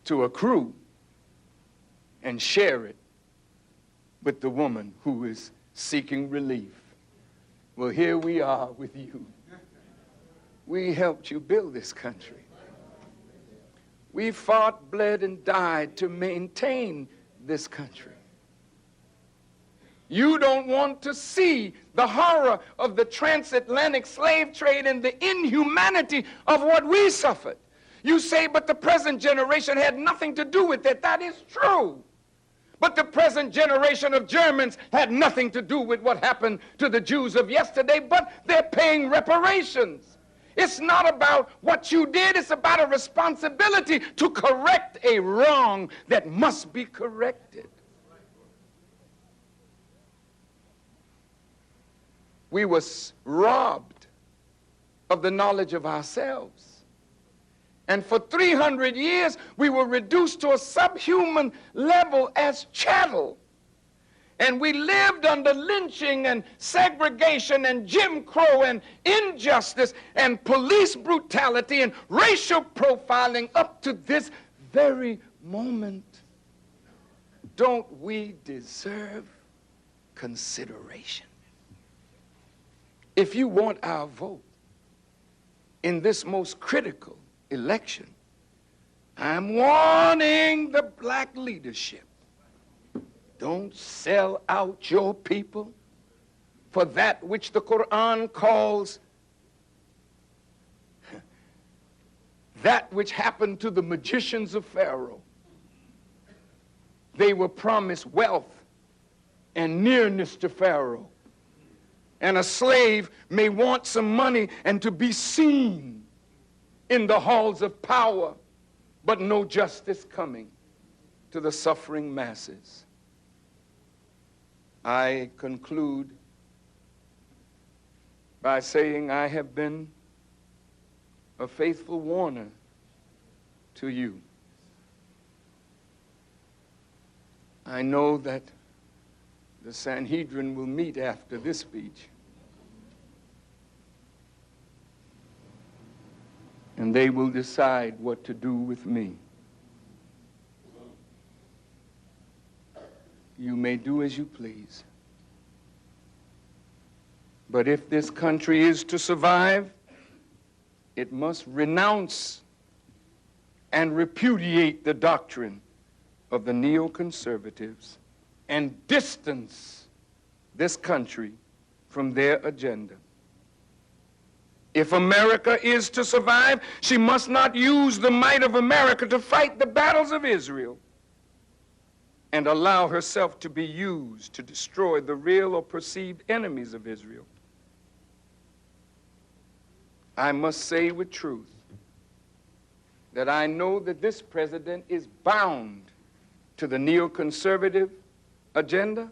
to accrue and share it with the woman who is seeking relief. Well, here we are with you. We helped you build this country. We fought, bled, and died to maintain this country. You don't want to see the horror of the transatlantic slave trade and the inhumanity of what we suffered. You say, but the present generation had nothing to do with it. That is true. But the present generation of Germans had nothing to do with what happened to the Jews of yesterday, but they're paying reparations. It's not about what you did, it's about a responsibility to correct a wrong that must be corrected. We were robbed of the knowledge of ourselves. And for 300 years, we were reduced to a subhuman level as chattel. And we lived under lynching and segregation and Jim Crow and injustice and police brutality and racial profiling up to this very moment. Don't we deserve consideration? If you want our vote in this most critical election, I'm warning the black leadership. Don't sell out your people for that which the Quran calls that which happened to the magicians of Pharaoh. They were promised wealth and nearness to Pharaoh. And a slave may want some money and to be seen in the halls of power, but no justice coming to the suffering masses. I conclude by saying I have been a faithful warner to you. I know that the Sanhedrin will meet after this speech, and they will decide what to do with me. You may do as you please. But if this country is to survive, it must renounce and repudiate the doctrine of the neoconservatives and distance this country from their agenda. If America is to survive, she must not use the might of America to fight the battles of Israel and allow herself to be used to destroy the real or perceived enemies of Israel. I must say with truth that I know that this president is bound to the neoconservative agenda,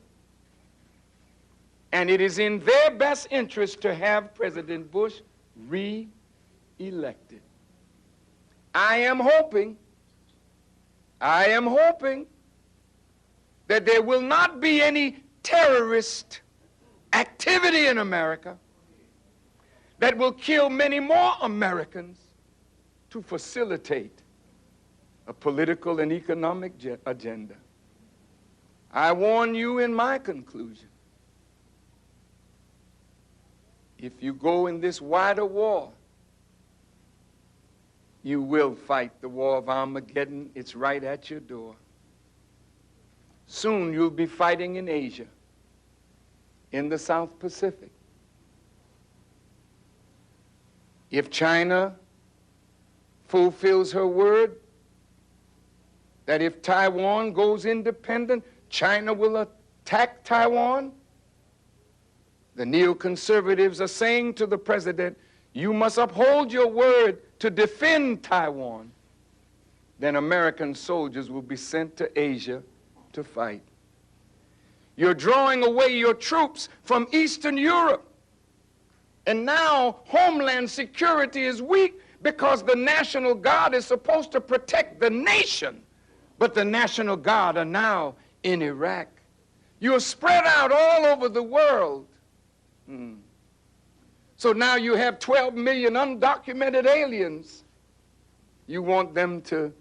and it is in their best interest to have President Bush re-elected. I am hoping that there will not be any terrorist activity in America that will kill many more Americans to facilitate a political and economic agenda. I warn you in my conclusion, if you go in this wider war, you will fight the war of Armageddon. It's right at your door. Soon you'll be fighting in Asia, in the South Pacific. If China fulfills her word that if Taiwan goes independent, China will attack Taiwan, the neoconservatives are saying to the president, you must uphold your word to defend Taiwan. Then American soldiers will be sent to Asia to fight. You're drawing away your troops from Eastern Europe. And now Homeland Security is weak because the National Guard is supposed to protect the nation. But the National Guard are now in Iraq. You're spread out all over the world. So now you have 12 million undocumented aliens. You want them to